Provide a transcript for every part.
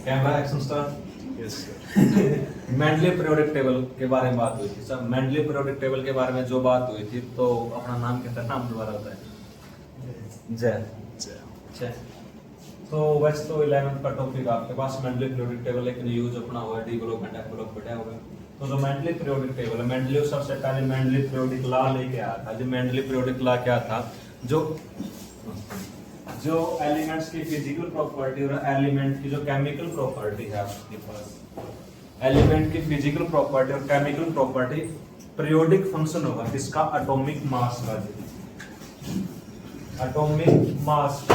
Camera action start. Yes sir. Mendeley periodic table के बारे में बात हुई थी सर। मेंडली पीरियोडिक टेबल के बारे में जो बात हुई थी, तो अपना नाम क्या था, नाम दोबारा होता है जय जय। तो वैसे तो 11th का टॉपिक आपके पास मेंडली पीरियोडिक टेबल, लेकिन यूज अपना हुआ है डेवलपमेंट डेवलपमेंट है होगा। तो जो मेंडली पीरियोडिक टेबल है, मेंडली सबसे पहले मेंडली पीरियोडिक लॉ लेके आया था। जो मेंडली पीरियोडिक लॉ क्या था, जो एलिमेंट्स की फिजिकल प्रॉपर्टी और एलिमेंट की जो केमिकल प्रॉपर्टी है आपके पास, एलिमेंट की फिजिकल प्रॉपर्टी और केमिकल प्रॉपर्टी पीरियोडिक फंक्शन होगा किसका, एटॉमिक मास का। एटॉमिक मास,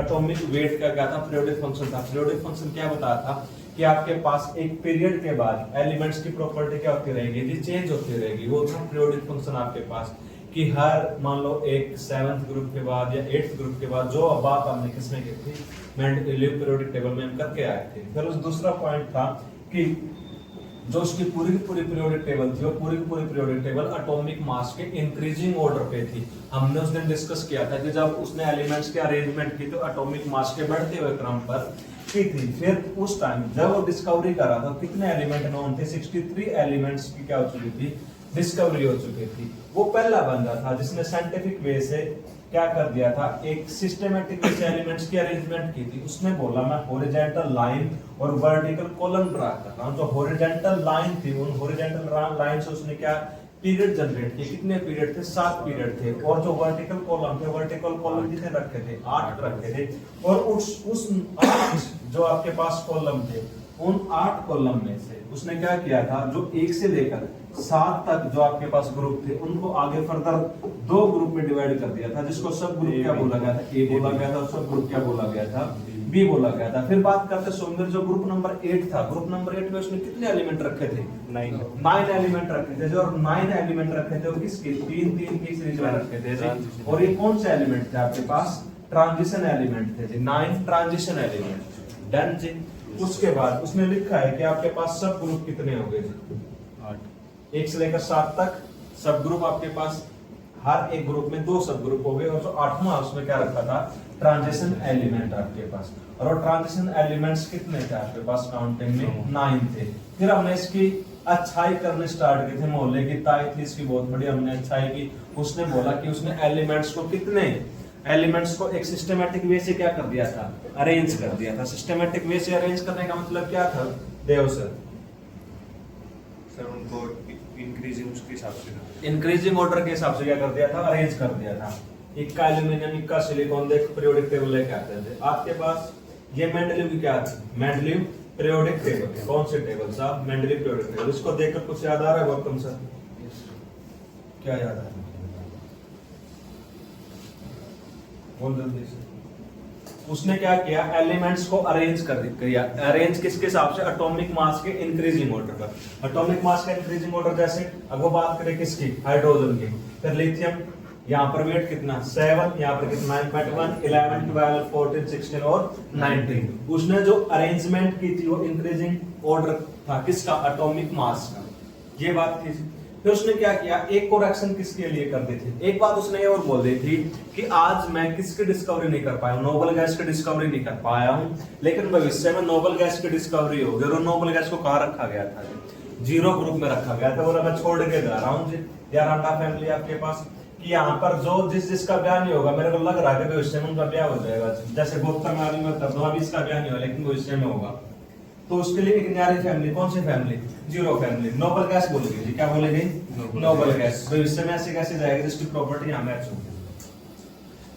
एटॉमिक वेट का क्या था, पीरियोडिक फंक्शन था। पीरियोडिक फंक्शन क्या बताया था कि आपके पास एक पीरियड के बाद एलिमेंट्स की प्रॉपर्टी क्या होती रहेगी, जी चेंज होती रहेगी। वो था पीरियोडिक फंक्शन आपके पास कि हर मान लो एक 7th ग्रुप के बाद या 8th ग्रुप के बाद, जो बात हमने किसमें की थी, मेंडली पीरियोडिक टेबल में हम करके आए थे। फिर उस दूसरा पॉइंट था कि जो उसकी पूरी की पूरी पीरियोडिक टेबल थी, वो पूरी की पूरी पीरियोडिक टेबल एटॉमिक मास के इंक्रीजिंग ऑर्डर पे थी। हमने उस दिन डिस्कस किया था कि जब उसने एलिमेंट्स के अरेंजमेंट की तो एटॉमिक मास के बढ़ते हुए क्रम पर की थी। फिर उस टाइम जब वो डिस्कवरी कर रहा था, कितने एलिमेंट नोन थे, 63 एलिमेंट्स की क्या हो चुकी थी, डिस्कवरी हो चुकी थी। वो पहला बंदा था जिसने साइंटिफिक वे से क्या कर दिया था, एक सिस्टमैटिक वे से एलिमेंट्स की अरेंजमेंट की थी। उसने बोला मैं हॉरिजॉन्टल लाइन और वर्टिकल कॉलम ड्रा कर रहा हूं। जो हॉरिजॉन्टल लाइन थी, उन हॉरिजॉन्टल लाइन से उसने क्या पीरियड जनरेट किए। कितने पीरियड थे, 7 पीरियड थे। और जो वर्टिकल कॉलम थे, वर्टिकल कॉलम कितने रखे थे, 8 रखे थे। और उस 8 जो आपके पास कॉलम थे, उन 8 कॉलम में से उसने क्या किया था, जो 1 से लेकर 7 तक जो आपके पास ग्रुप थे, उनको आगे फर्दर 2 ग्रुप में डिवाइड कर दिया था, जिसको सब ग्रुप क्या बोला गया था, ए बोला गया था, और सब ग्रुप क्या बोला गया था, बी बोला गया था। फिर बात करते सोमवीर, जो ग्रुप नंबर 8 था, ग्रुप नंबर 8 में उसने कितने एलिमेंट रखे थे, 9 एलिमेंट रखे थे। जो 9 एलिमेंट रखे थे वो किसके, 3-3 की सीरीज में रखे थे जी। और ये कौन से एलिमेंट थे आपके पास, ट्रांजिशन एलिमेंट थे जी, 9 ट्रांजिशन एलिमेंट। डन जी। उसके बाद उसने लिखा है कि आपके पास सब ग्रुप कितने हो गए जी, 1 से लेकर 7 तक सब ग्रुप आपके पास, हर एक ग्रुप में 2 सब ग्रुप हो गए। और जो 8वां उसमें क्या रखा था, ट्रांजिशन एलिमेंट आपके पास। और वो ट्रांजिशन एलिमेंट्स कितने थे आपके पास, काउंटिंग में 9 थे। फिर हमने इसकी अच्छाई करने स्टार्ट किए थे, मोहल्ले की ताई थी इसकी बहुत बड़ी, हमने अच्छाई की। उसने बोला कि उसने एलिमेंट्स को कितने एलिमेंट्स को एक सिस्टमैटिक वे से क्या कर दिया था, अरेंज कर दिया था। सिस्टमैटिक वे से अरेंज करने का मतलब क्या था देव सर, उनको इंक्रीजिंग उसके हिसाब से, इंक्रीजिंग ऑर्डर के हिसाब से क्या कर दिया था, अरेंज कर दिया था। इक्का एल्यूमिनियम, इक्का सिलिकॉन, देख पीरियोडिक टेबल लेके आते थे आपके पास। ये मेंडलीव की क्या थी, मेंडलीव पीरियोडिक टेबल। कौन से टेबल साहब, मेंडलीव पीरियोडिक टेबल। इसको देखकर कुछ याद आ रहा है गौतम सर, क्या याद आ रहा है, बोल जल्दी से। उसने क्या किया, एलिमेंट्स को अरेंज कर दिया। अरेंज किसके हिसाब से, एटॉमिक मास के इंक्रीजिंग ऑर्डर पर। एटॉमिक मास का इंक्रीजिंग ऑर्डर जैसे, अब वो बात करें किसकी, हाइड्रोजन की। फिर लिथियम, यहाँ पर वेट कितना 7, यहाँ पर कितना 9.1, 11, 12, 14, 16 और 19। उसने जो अरेंजमेंट की थी वो इंक्रीजिंग ऑर्डर था किसका, एटॉमिक मास का। ये बात थी। फिर उसने क्या किया, एक करेक्शन किसके लिए कर दी थी, एक बात उसने ये और बोल दी थी कि आज मैं किसकी डिस्कवरी नहीं कर पाया, नोबल गैस की डिस्कवरी नहीं कर पाया हूं, लेकिन भविष्य में नोबल गैस की डिस्कवरी होगी। और नोबल गैस को कहाँ रखा गया था, 0 ग्रुप में रखा गया था। बोला मैं छोड़ के जा रहा हूँ जी, यार अंडा फैमिली आपके पास, कि यहाँ पर जो जिसका ब्याह नहीं होगा, मेरे को लग रहा है कि भविष्य में उनका ब्याह हो जाएगा। जैसे गौतम आदमी में तब अभी इसका ब्याह नहीं हुआ, लेकिन भविष्य में होगा। तो उसके लिए एक न्यारी फैमिली, कौन सी फैमिली, 0 फैमिली। नोबल गैस बोलेगी जी, क्या बोलेगी, नोबल गैस। भविष्य में ऐसे कैसे जाएगी जिसकी प्रॉपर्टी यहाँ मैच होगी।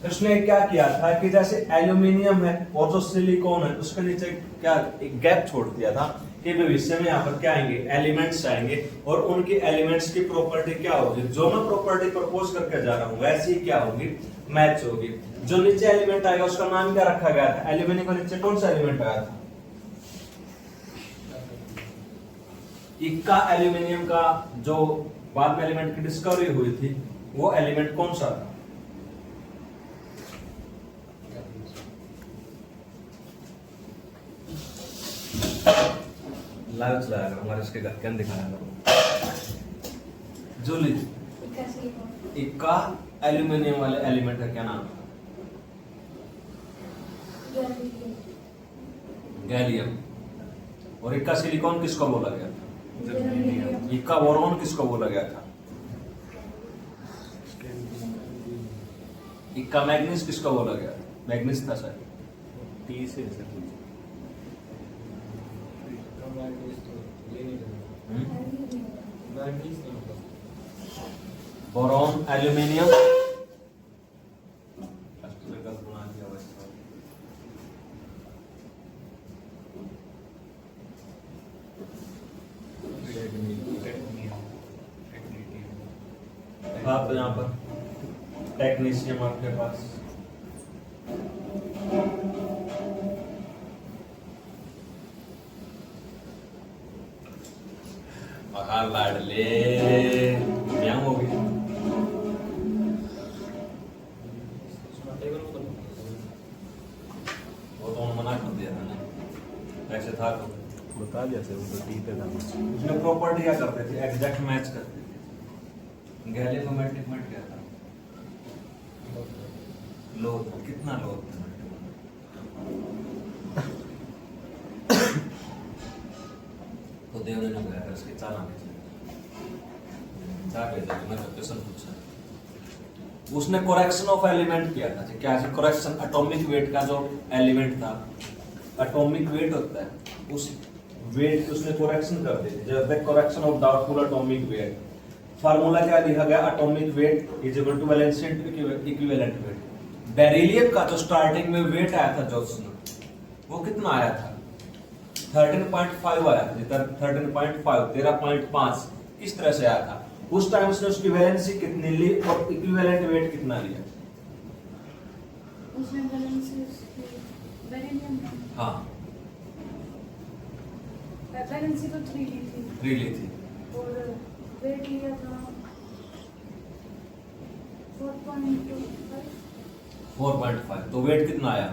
तो उसने क्या किया था कि जैसे एल्यूमिनियम है और जो सिलिकॉन है, उसके नीचे क्या एक गैप छोड़ दिया था कि भविष्य में यहाँ पर क्या आएंगे, एलिमेंट्स आएंगे। और उनकी एलिमेंट्स की प्रॉपर्टी क्या होगी, जो मैं प्रॉपर्टी प्रपोज करके जा रहा हूँ वैसी क्या होगी, मैच होगी। जो नीचे एलिमेंट आएगा उसका नाम क्या रखा गया था, एल्यूमिनियम के नीचे कौन सा एलिमेंट आया था, इक्का एल्यूमिनियम का जो बाद में एलिमेंट की डिस्कवरी हुई थी, वो एलिमेंट कौन सा था, लाइव चलाया करो, हमारे इसके घर के अंदर दिखाया करो। जूली, इक्का एल्यूमिनियम वाले एलिमेंट का क्या नाम था, गैलियम। और इक्का सिलिकॉन किसको बोला गया था? इक्का बोरॉन किसको बोला गया था? इक्का मैग्नीज किसको बोला गया? मैग्नीज था सर। टी से सर बोरॉन, एल्यूमिनियम, तो यहाँ पर टेक्नीशियम आपके पास, लाडले क्या हो गई? वो तो मना कर दिया था ना, ऐसे था तो बता दिया सर, वो तो टी पे था। उसमें प्रॉपर्टी क्या करते थे? एग्जैक्ट मैच करते थे। गैलियोमेट्रिक मट क्या था? लोड, कितना लोड था? तो देवने ने गया था इसके चाला में मैं क्वेश्चन पूछा, उसने करेक्शन ऑफ एलिमेंट किया था। क्या है करेक्शन? एटॉमिक वेट का जो एलिमेंट था, एटॉमिक वेट होता है, उस वेट की उसने करेक्शन कर दी थी। जब correction of doubtful atomic weight, formula क्या लिखा गया? Atomic weight is equal to valence into equivalent weight. Beryllium का जो स्टार्टिंग में वेट आया था जोत्स्ना, वो कितना आया था? 13.5 आया था। 13.5 13.5 किस तरह से आया था? उस टाइम उसने उसकी वैलेंसी कितनी ली और इक्विवेलेंट वेट कितना लिया? उसने वैलेंसी बेरिलियम हाँ, वैलेंसी तो 3 ली थी 3 ली थी और वेट लिया था 4.25 4.5। तो वेट कितना आया?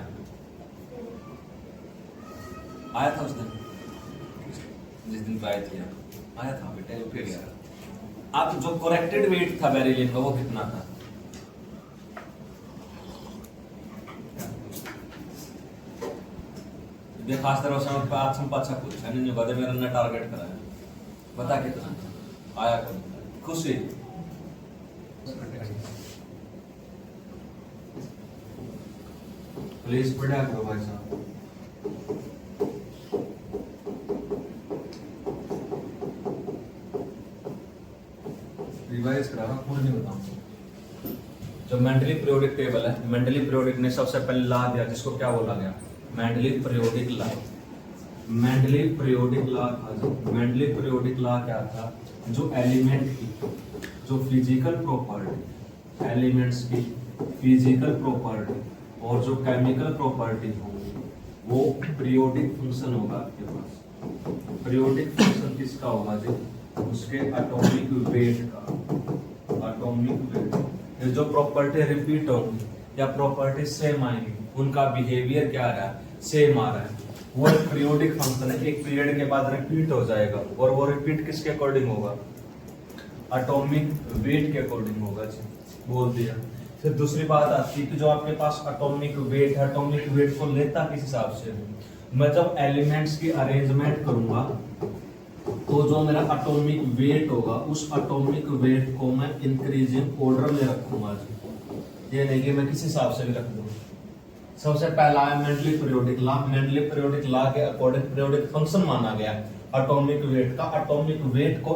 आया था उस दिन, जिस दिन ट्राई किया आया था बेटा, फिर गया। अब जो करेक्टेड वेट था बेरिलियम का वो कितना था? ये खास तरह से मैं आज हम पाछा पूछा नहीं, बदे मेरा ने टारगेट कराया, बता कितना आया? कौन खुशी? प्लीज पढ़ा करो भाई साहब। रिवाइज करा रहा हूं, पूर्ण नहीं बताऊंगा। जो मेंडली पीरियोडिक टेबल है, मेंडली पीरियोडिक ने सबसे पहले ला दिया जिसको क्या बोला गया? Mendeley periodic law. Mendeley periodic law था जो मेंडली पीरियोडिक लॉ क्या था? जो एलिमेंट की जो फिजिकल प्रॉपर्टी, एलिमेंट्स की फिजिकल प्रॉपर्टी और जो केमिकल प्रॉपर्टी होगी वो पीरियोडिक फंक्शन होगा आपके पास। पीरियोडिक फंक्शन किसका होगा जी? उसके एटॉमिक वेट का। एटॉमिक वेट ये जो प्रॉपर्टी रिपीट होंगी या प्रॉपर्टी सेम आएंगी, उनका बिहेवियर क्या आ रहा है? सेम आ रहा है। वो एक पीरियोडिक फंक्शन है, एक पीरियड के बाद रिपीट हो जाएगा और वो रिपीट किसके अकॉर्डिंग होगा? एटॉमिक वेट के अकॉर्डिंग होगा जी, बोल दिया। फिर दूसरी बात आती है कि जो आपके पास एटॉमिक वेट है, एटॉमिक वेट को लेता किस हिसाब से? मैं जब एलिमेंट्स की अरेंजमेंट करूंगा तो जो मेरा एटॉमिक वेट होगा उस एटॉमिक वेट को मैं इंक्रीजिंग ऑर्डर में रखूंगा जी। ये नहीं कि मैं किस हिसाब से भी रख दूं। सबसे पहला है Mendeley periodic law. Mendeley periodic law के अकॉर्डिंग पीरियोडिक फंक्शन माना गया एटॉमिक वेट का। एटॉमिक वेट को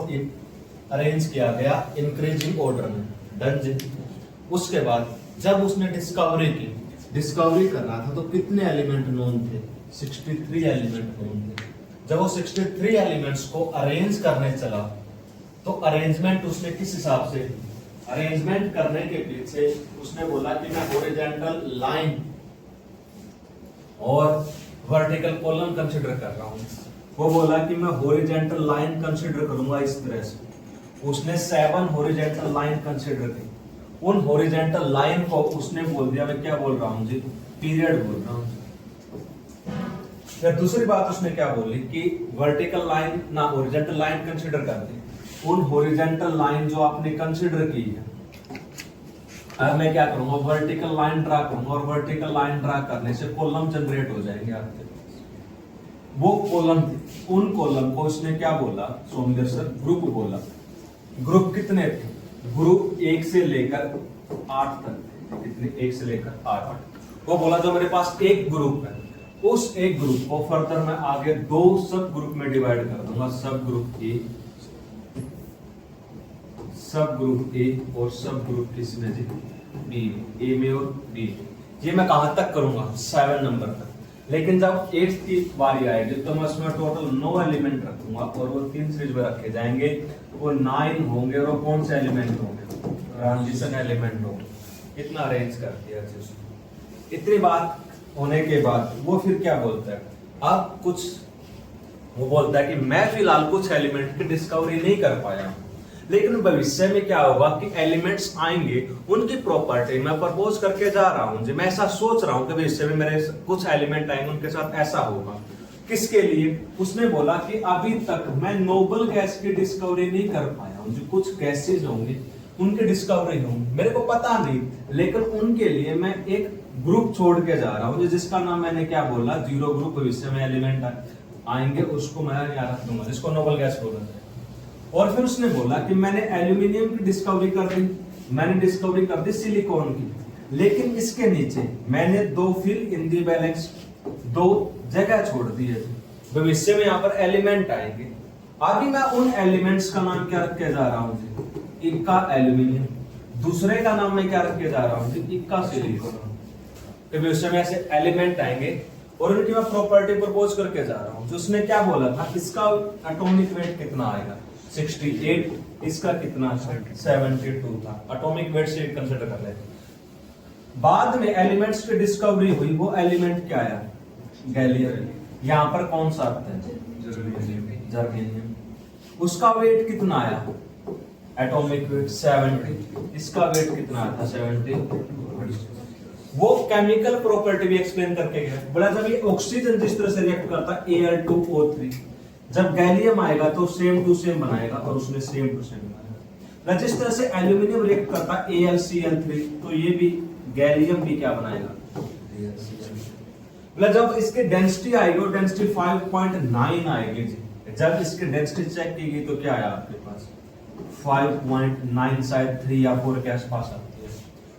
अरेंज किया गया इंक्रीजिंग ऑर्डर में। डन जी। उसके बाद जब उसने डिस्कवरी कर रहा था तो कितने एलिमेंट नोन थे? 63 एलिमेंट नोन थे। जब वो 63 एलिमेंट्स को अरेंज करने चला तो अरेंजमेंट उसने किस हिसाब से? अरेंजमेंट करने के पीछे उसने बोला कि मैं हॉरिजॉन्टल लाइन और वर्टिकल कॉलम कंसीडर कर रहा हूं। वो बोला कि मैं हॉरिजॉन्टल लाइन कंसीडर करूंगा इस तरह से। उसने 7 हॉरिजॉन्टल लाइन कंसीडर की। उन हॉरिजॉन्टल लाइन को उसने बोल दिया, मैं क्या बोल रहा हूं जी? पीरियड बोल रहा हूं। फिर दूसरी बात उसने क्या बोली कि वर्टिकल लाइन ना हॉरिजॉन्टल लाइन कंसीडर कर दी। उन हॉरिजॉन्टल लाइन जो आपने कंसीडर की है, अब मैं क्या करूंगा? वर्टिकल लाइन ड्रा करूंगा और वर्टिकल लाइन ड्रा करने से कॉलम जनरेट हो जाएंगे आपके पास। वो कॉलम थे, उन कॉलम को उसने क्या बोला सोमदेव सर, ग्रुप बोला। ग्रुप कितने थे? ग्रुप 1 से लेकर 8 तक थे। कितने? 1 से लेकर 8। वो बोला जो मेरे पास एक ग्रुप है, उस एक ग्रुप को फर्दर मैं आगे 2 सब ग्रुप में डिवाइड कर दूंगा। सब ग्रुप ए, सब ग्रुप ए और सब ग्रुप किसमें जी? बी, ए में और बी। ये मैं कहां तक करूंगा? 7 नंबर तक। लेकिन जब 8 की बारी आएगी तो मैं उसमें टोटल 9 एलिमेंट रखूंगा और वो 3 सीरीज में रखे जाएंगे। वो 9 होंगे और वो कौन से एलिमेंट होंगे? ट्रांजिशन एलिमेंट होंगे। इतना अरेंज कर दिया जी। इतनी बात होने के बाद वो फिर क्या बोलता है? अब कुछ वो बोलता है कि मैं फिलहाल कुछ एलिमेंट की डिस्कवरी नहीं कर पाया हूं, लेकिन भविष्य में क्या होगा कि एलिमेंट्स आएंगे, उनकी प्रॉपर्टी मैं प्रपोज करके जा रहा हूं जी। मैं ऐसा सोच रहा हूं कि भविष्य में मेरे कुछ एलिमेंट आएंगे, उनके साथ ऐसा होगा। किसके लिए? उसने बोला कि अभी तक मैं नोबल गैस की डिस्कवरी नहीं कर पाया हूं जी। कुछ गैसेज होंगे, उनकी डिस्कवरी होंगी, मेरे को पता नहीं, लेकिन उनके लिए मैं एक ग्रुप छोड़ के जा रहा हूं जिसका नाम मैंने क्या बोला? 0 ग्रुप। भविष्य में एलिमेंट आएंगे, उसको मैं याद रख दूंगा, जिसको नोबल गैस बोला जाए। और फिर उसने बोला कि मैंने एल्यूमिनियम की डिस्कवरी कर दी, मैंने डिस्कवरी कर दी सिलिकॉन की, लेकिन इसके नीचे मैंने 2 फिल इन दी बैलेंस 2 जगह छोड़ दी है। भविष्य में यहाँ पर एलिमेंट आएंगे, अभी मैं उन एलिमेंट्स का नाम क्या रख के जा रहा हूँ जी? इक्का एल्यूमिनियम। दूसरे का नाम मैं क्या रख के जा रहा हूँ जी? इक्का सिलिकॉन। भविष्य में ऐसे एलिमेंट आएंगे और उनकी मैं प्रॉपर्टी प्रपोज करके जा रहा हूँ। जो उसने क्या बोला था? इसका एटॉमिक वेट कितना आएगा? 68। इसका कितना? 72 था। एटॉमिक वेट से कंसीडर कर लेते। बाद में एलिमेंट्स की डिस्कवरी हुई, वो एलिमेंट क्या आया? गैलियम। यहाँ पर कौन सा आता है? जर्मेनियम। उसका वेट कितना आया? Atomic weight 70। इसका वेट कितना आता? 70। वो केमिकल प्रॉपर्टी भी एक्सप्लेन करके गया। बोला जब ये ऑक्सीजन जिस तरह से रिएक्ट करता है Al2O3, जब गैलियम आएगा तो सेम टू सेम बनाएगा, और उसने सेम टू सेम बनाया। जिस तरह से एल्यूमिनियम रिएक्ट करता है AlCl3, तो ये भी गैलियम भी क्या बनाएगा? मतलब जब इसकी डेंसिटी आएगी, वो डेंसिटी 5.9 आएगी जी। जब इसकी डेंसिटी चेक की गई तो क्या आया आपके पास? 5.9, शायद 3 या 4 के आसपास आती है।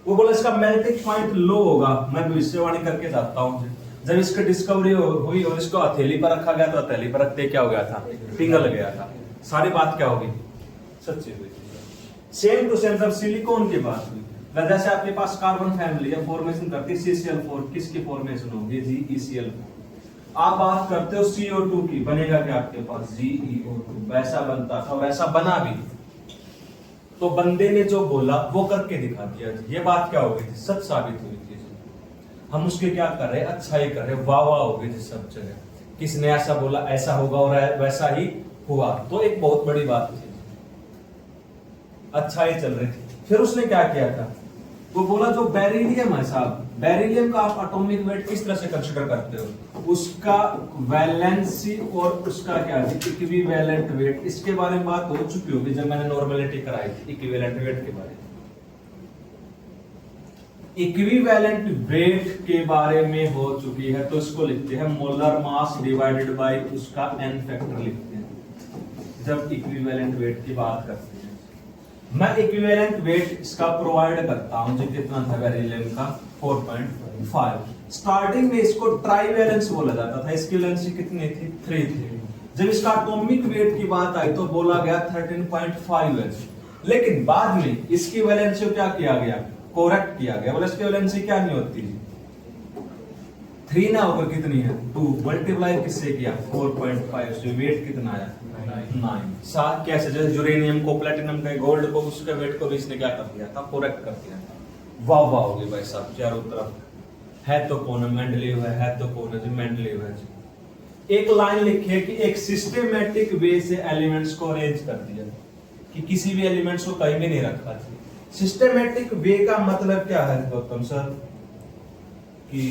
वो बोला इसका मेल्टिंग पॉइंट लो होगा। मैं भविष्यवाणी करके जाता हूँ, जब इसकी डिस्कवरी हुई और इसको हथेली पर रखा गया तो हथेली पर रखते क्या हो गया था? पिघल गया था। सारी बात क्या होगी? सच्ची हुई। सेम टू सेम जब सिलिकॉन की बात हुई, जैसे आपके पास कार्बन फैमिली है, फॉर्मेशन करती है CCl4, किसकी फॉर्मेशन होगी? GeCl4। आप बात करते हो CO2 की, बनेगा क्या आपके पास? GeO2। वैसा बनता था, वैसा बना भी। तो बंदे ने जो बोला वो करके दिखा दिया। ये बात क्या हो गई थी? सच साबित हुई थी। हम उसके क्या कर रहे हैं? अच्छा ही कर रहे हैं। वाह वाह हो गई थी सब जगह। किसने ऐसा बोला, ऐसा होगा और वैसा ही हुआ, तो एक बहुत बड़ी बात थी। अच्छा ही चल रही थी। फिर उसने क्या किया था? वो बोला जो बेरिलियम है साहब, बेरिलियम का आप एटॉमिक वेट किस तरह से कंसीडर करते हो? उसका वैलेंसी और उसका क्या है? Equivalent weight. इसके बारे में बात हो चुकी होगी जब मैंने नॉर्मेलिटी कराई थी इक्विवेलेंट वेट के बारे में। इक्विवेलेंट वेट के बारे में हो चुकी है तो इसको लिखते हैं मोलर मास डिवाइडेड बाय उसका n फैक्टर लिखते हैं जब इक्विवेलेंट वेट की बात करते हैं। मैं इक्विवेलेंट वेट इसका प्रोवाइड करता हूं जो कितना था बेरिलियम का? 4.5। स्टार्टिंग में इसको ट्राइवेलेंस बोला जाता था। इसकी वैलेंसी कितनी थी? 3 थी। जब इसका एटॉमिक वेट की बात आई तो बोला गया 13.5 है। लेकिन बाद में इसकी वैलेंसी को क्या किया गया? करेक्ट किया गया। बोले इसकी वैलेंसी क्या नहीं होती? 3 ना होकर कितनी है? 2। मल्टीप्लाई किससे किया? 4.5 से वेट कितना आया? 9। साथ कैसे? जैसे यूरेनियम को, प्लेटिनम का, गोल्ड को, उसके वेट को भी इसने क्या कर दिया था? करेक्ट कर दिया था। वाह वाह होगी भाई साहब चारों तरफ। है तो कौन? मेंडलीव है तो कौन है? मेंडलीव है। एक लाइन लिखिए कि एक सिस्टेमेटिक वे से एलिमेंट्स को अरेंज कर दिया, कि किसी भी एलिमेंट्स को कहीं भी नहीं रखा था। सिस्टेमेटिक वे का मतलब क्या है गौतम सर? कि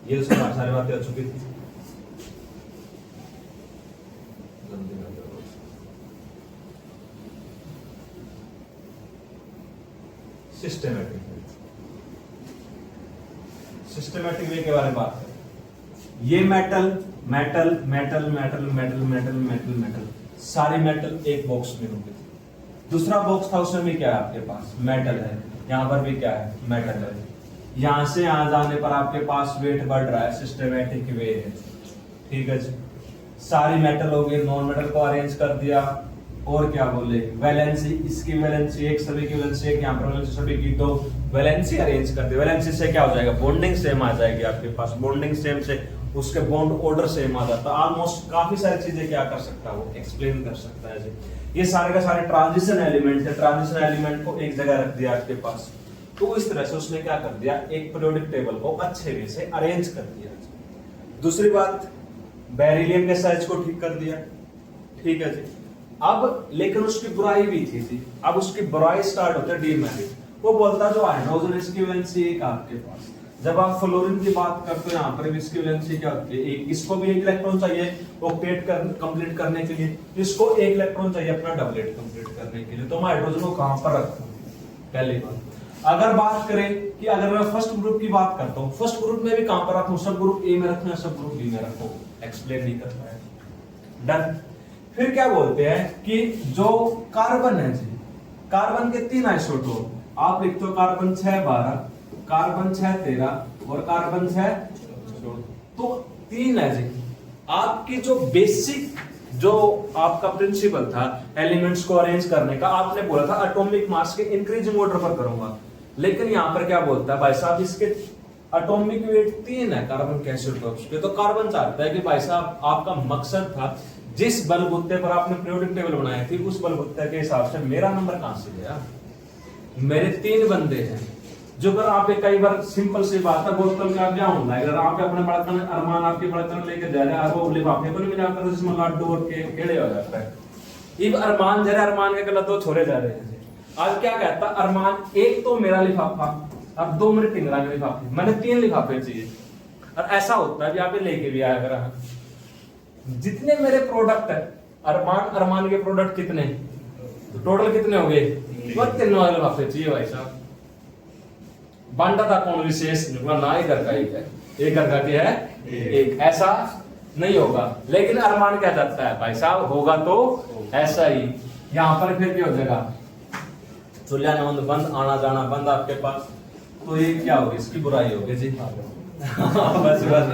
ये सारी बातें आ चुकी थी। सिस्टेमेटिक सिस्टमैटिक वे के बारे में बात करें, ये metal metal metal metal metal metal metal metal सारी मेटल एक बॉक्स में होंगे। दूसरा बॉक्स था उसमें भी क्या है आपके पास मेटल है, यहाँ पर भी क्या है मेटल है। यहां से यहां जाने पर आपके पास वेट बढ़ रहा है, सिस्टमैटिक वे है, ठीक है जी। सारी मेटल हो गई, नॉन मेटल को अरेंज कर दिया। और क्या बोले वैलेंसी, इसकी वैलेंसी एक, सभी की वैलेंसी एक, यहाँ पर वैलेंसी सभी की दो, वैलेंसी अरेंज कर दी। वैलेंसी से क्या हो जाएगा बॉन्डिंग सेम आ जाएगी आपके पास, बॉन्डिंग सेम से उसके बॉन्ड ऑर्डर सेम आ जाता है। ऑलमोस्ट काफी सारी चीजें क्या कर सकता है वो एक्सप्लेन कर सकता है जी। ये सारे का सारे ट्रांजिशन एलिमेंट है, ट्रांजिशन एलिमेंट को एक जगह रख दिया आपके पास। तो इस तरह से उसने क्या कर दिया, एक पीरियोडिक टेबल को अच्छे वे से अरेंज कर दिया। दूसरी बात, बेरिलियम के साइज को ठीक कर दिया, ठीक है जी। अब लेकिन उसकी बुराई भी थी जी। अब उसकी बुराई स्टार्ट होता है डीमेरिट। वो बोलता जो हाइड्रोजन इसकी वैलेंसी एक आपके पास, जब आप फ्लोरीन की बात करते हो यहाँ पर भी इसकी वैलेंसी क्या होती है एक, इसको भी एक इलेक्ट्रॉन चाहिए ऑक्टेट कंप्लीट करने के लिए, इसको एक इलेक्ट्रॉन चाहिए अपना डबलेट कंप्लीट करने के लिए। तो मैं हाइड्रोजन को कहां पर रखूं, पहली बात। अगर बात करें कि अगर मैं फर्स्ट ग्रुप की बात करता हूँ, फर्स्ट ग्रुप में भी कहां पर रखूं, सब ग्रुप ए में रखूं या सब ग्रुप बी में रखूं, एक्सप्लेन नहीं कर पाया। डन। फिर क्या बोलते हैं कि जो कार्बन है जी, कार्बन के 3 आइसोटोप आप लिखते हो, कार्बन 6-12, कार्बन 6-13 और कार्बन 6, तो 3 है जी। आपकी जो बेसिक जो आपका प्रिंसिपल था एलिमेंट्स को अरेंज करने का, आपने बोला था एटॉमिक मास के इंक्रीजिंग ऑर्डर पर करूंगा, लेकिन यहां पर क्या बोलता है भाई साहब, इसके एटॉमिक वेट 3 है कार्बन के आइसोटोप्स पे। तो कार्बन चाहता है कि भाई साहब आपका मकसद था जिस बलबुत्ते पर आपने पीरियोडिक टेबल बनाई थी उस बलबुत्ते के हिसाब से मेरा नंबर कहां से गया, मेरे 3 बंदे हैं। जो अगर आप एक कई बार सिंपल सी बात है, बोतल का क्या होता है, अगर आप अपने बड़कन अरमान आपके बड़कन लेके जा रहे हैं, वो लिफाफे तो नहीं मिला कर जिसमें लड्डू और केड़े हो जाता है। इब अरमान जरा अरमान के गलत 2 छोड़े जा रहे हैं। आज क्या कहता अरमान, एक तो मेरा लिफाफा, अब 2 मेरे टिंगरा के लिफाफे, मैंने 3 लिफाफे चाहिए। और ऐसा होता है यहाँ पे लेके भी आया करा, जितने मेरे प्रोडक्ट है अरमान के प्रोडक्ट कितने, तो टोटल कितने हो गए, 3 लिफाफे चाहिए भाई साहब। बांटा था कौन विशेष, ना ही घर का एक है, एक घर का क्या है एक, ऐसा नहीं होगा। लेकिन अरमान क्या जाता है भाई साहब, होगा तो ऐसा ही। यहां पर फिर क्या हो जाएगा, चूल्हा नवंद बंद, आना जाना बंद आपके पास। तो ये क्या होगी, इसकी बुराई होगी जी। बस बस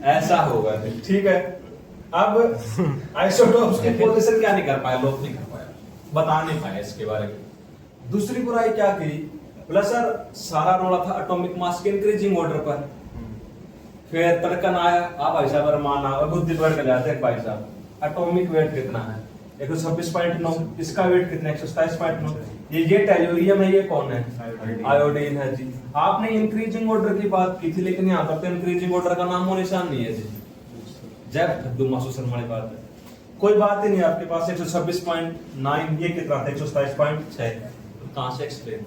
ऐसा होगा, ठीक है। अब आइसोटोप्स की पोजीशन क्या नहीं कर पाया, लोग नहीं कर पाया, बता नहीं पाया इसके बारे में। दूसरी बुराई क्या की, बोला सर सारा रोड़ा था एटॉमिक मास के इंक्रीजिंग ऑर्डर पर। फिर तड़कन आया, आप भाई साहब अरमान और बुद्धि बढ़ के जाते हैं भाई साहब, एटॉमिक वेट कितना है 126.9, इसका वेट कितना 127.9। ये टेल्यूरियम है, ये कौन है आयोडीन है जी। आपने इंक्रीजिंग ऑर्डर की बात की थी, लेकिन यहाँ पर तो इंक्रीजिंग ऑर्डर का नाम और निशान नहीं है जी। जब खद्दू मासू शर्मा वाली बात है, कोई बात ही नहीं आपके पास। 126.9 ये कितना था 127.6, कहां से एक्सप्लेन।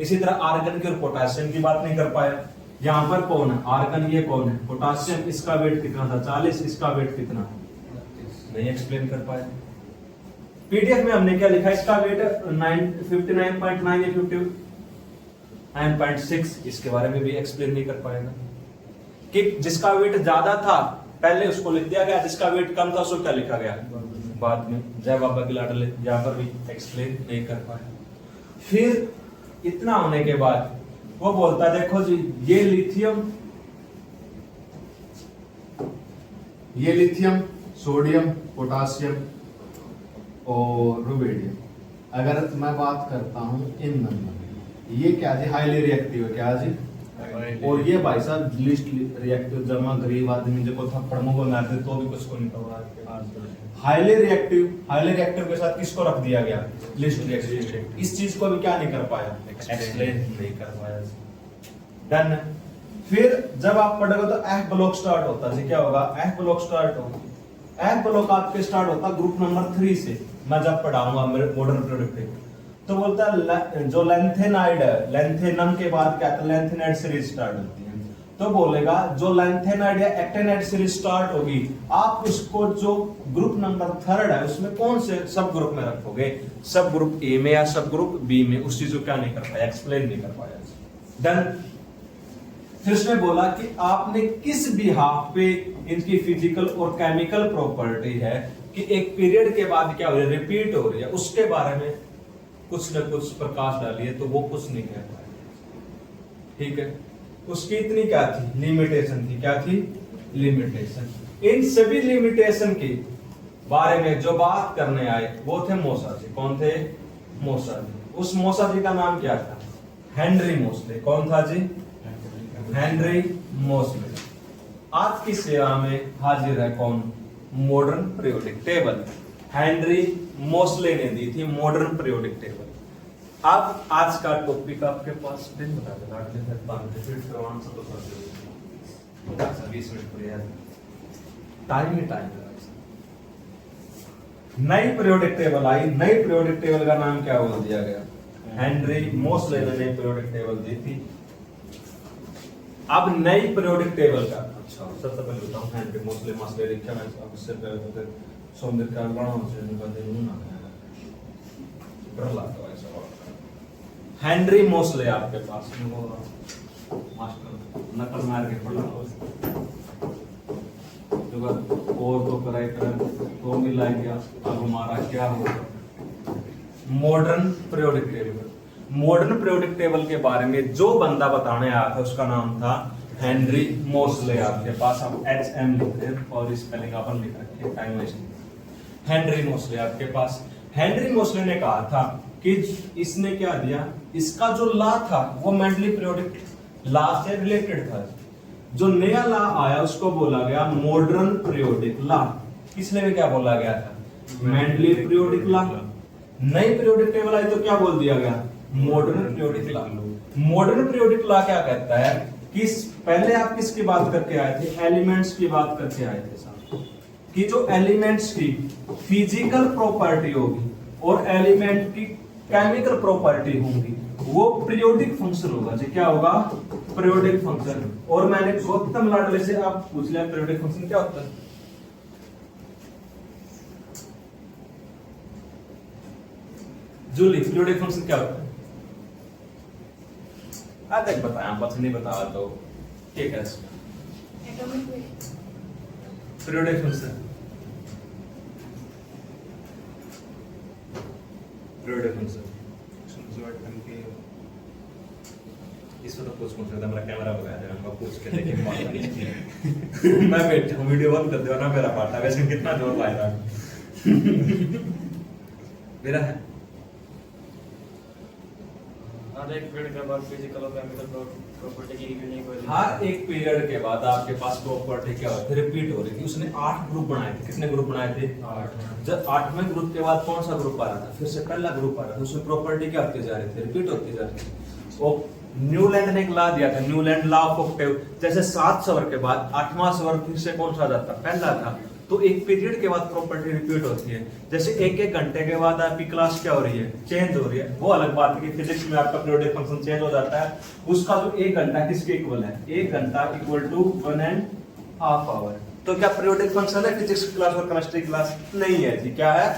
इसी तरह आर्गन की और पोटेशियम की बात नहीं कर पाया। यहाँ पर कौन है आर्गन, ये कौन है पोटेशियम, इसका वेट कितना था 40, इसका वेट कितना नहीं एक्सप्लेन कर पाया। पीडीएफ में हमने क्या लिखा, इसका वेट 59.9 या 59.6, इसके बारे में भी एक्सप्लेन नहीं कर पाएगा। कि जिसका वेट ज्यादा था पहले उसको लिख दिया गया, जिसका वेट कम था उसको क्या लिखा गया बाद में। जय बाबा की लाडले, यहाँ पर भी एक्सप्लेन नहीं कर पाया। फिर इतना होने के बाद वो बोलता देखो जी, ये लिथियम सोडियम पोटासियम और रुबिडियम, अगर मैं बात करता हूं इन नंबर, ये क्या जी हाईली रिएक्टिव है क्या जी। और ये भाई साहब लिस्ट रिएक्टिव, जमा गरीब आदमी जो थप्पड़ मुंह में मारते तो भी कुछ को नहीं पता। हाईली रिएक्टिव के साथ किसको रख दिया गया, लिस्ट रिएक्टिव। इस चीज को भी क्या नहीं कर पाया, एक्सप्लेन नहीं कर पाया। डन। फिर जब आप पढ़ोगे तो एफ ब्लॉक स्टार्ट होता है, क्या होगा एफ ब्लॉक स्टार्ट होगा। एफ ब्लॉक आपके स्टार्ट होता ग्रुप नंबर 3 से। मैं जब पढ़ाऊंगा मॉडर्न प्रोडक्ट तो बोलता है जो लेंथेनाइड है, लेंथेनम के बाद क्या आता है लेंथेनाइड सीरीज स्टार्ट होती है। तो बोलेगा जो लेंथेनाइड या एक्टेनाइड सीरीज स्टार्ट होगी, आप उसको जो ग्रुप नंबर 3 है उसमें कौन से सब ग्रुप में रखोगे, सब ग्रुप ए में या सब ग्रुप बी में। उस चीज को क्या नहीं कर पाया, एक्सप्लेन नहीं कर पाया। डन। फिर उसने बोला कि आपने किस बिहाफ पे इनकी फिजिकल और केमिकल प्रॉपर्टी है कि एक पीरियड के बाद क्या हो रही है, रिपीट हो रही है, उसके बारे में कुछ न कुछ प्रकाश डालिए। तो वो कुछ नहीं कह पाए। ठीक है, उसकी इतनी क्या थी, लिमिटेशन थी। क्या थी, लिमिटेशन। इन सभी लिमिटेशन के बारे में जो बात करने आए वो थे मोसा जी। कौन थे, मोसा जी। उस मोसा जी का नाम क्या था, हेनरी मोसले। कौन था जी, हेनरी मोसले। आज की सेवा में हाजिर है कौन, modern periodic table. Henry Mosle ने दी थी मॉडर्न पीरियोडिक टेबल। अब आज का टॉपिक आपके पास दिन बता देगा, अगले फिर 20 मिनट पर यार, टाइम ही टाइम है। नई पीरियोडिक टेबल आई। नई पीरियोडिक टेबल का नाम क्या बोल दिया गया, हेनरी मोसले ने नई पीरियोडिक टेबल दी थी। अब नई पीरियोडिक टेबल का, अच्छा सबसे पहले बताऊं, हेनरी मोसले मसले लिखा है अब इससे पहले तो सोमदेव का गणों से निकलते नहीं ना डर लगता है ऐसा। हेनरी मोसले आपके पास में हो रहा मास्टर नकल मार के पढ़ा और तो कराई तो मिला गया। अब हमारा क्या होगा, modern periodic table. Modern periodic table के बारे में जो बंदा बताने आया था उसका नाम था हेनरी मोसले। आपके पास अब HM लिख रहे हैं और स्पेलिंग अपन लिख रखे हैं, टाइम वेस्ट नहीं। हेनरी मोसले आपके पास। हेनरी मोसले ने कहा था कि इसने क्या दिया, इसका जो लॉ था वो मेंडली पीरियोडिक लॉ से रिलेटेड था। जो नया लॉ आया उसको बोला गया मॉडर्न पीरियोडिक लॉ। पिछले में क्या बोला गया था, मेंडली पीरियोडिक लॉ। नई पीरियोडिक टेबल आई तो क्या बोल दिया गया, modern periodic law. Modern periodic law क्या कहता है कि पहले आप किसकी बात करके आए थे, एलिमेंट्स की बात करके आए थे साहब, कि जो एलिमेंट्स की फिजिकल प्रॉपर्टी होगी और एलिमेंट की केमिकल प्रॉपर्टी होंगी वो पीरियोडिक फंक्शन होगा जी। क्या होगा, पीरियोडिक फंक्शन। और मैंने गौतम लाडले से आप पूछ लिया पीरियोडिक फंक्शन क्या होता है। जूली, पीरियोडिक फंक्शन क्या होता है, आज तक बताया, बस नहीं बताया तो ठीक है। Atomic weight, periodic function, periodic function इसमें तो कुछ पूछ सकता, मेरा कैमरा लगाया जाएगा, मैं पूछ के लेकिन बात नहीं मैं बैठा हूं, वीडियो बंद कर दो ना, मेरा पार्ट है वैसे कितना जोर लाएगा मेरा है। हर एक पीरियड के बाद फिजिकल और केमिकल प्रॉपर्टी की यूनिक वैल्यू, हर एक पीरियड के बाद आपके पास प्रॉपर्टी क्या होती है, रिपीट हो रही थी। उसने 8 ग्रुप बनाए थे। कितने ग्रुप बनाए थे, 8। जब 8वें ग्रुप के बाद कौन सा ग्रुप आ रहा था, फिर से पहला ग्रुप आ रहा था। उसमें प्रॉपर्टी क्या होती जा रही थी, रिपीट होती जा रही थी। वो न्यूलैंड ने एक लॉ दिया था, न्यूलैंड लॉ ऑफ ऑक्टेव। जैसे 7 स्वर के बाद 8वां स्वर फिर से कौन सा आ जाता, पहला था। तो एक पीरियड के बाद प्रॉपर्टी रिपीट होती है। जैसे 1-1 घंटे के बाद आपकी क्लास क्या हो रही है, चेंज हो रही है। वो अलग बात है कि फिजिक्स में आपका पीरियोडिक फंक्शन चेंज हो जाता है। उसका जो 1 घंटा किसके इक्वल है, 1 घंटा इक्वल टू 1.5 आवर। तो क्या पीरियोडिक फंक्शन है फिजिक्स की क्लास और केमिस्ट्री क्लास, नहीं है जी। क्या है,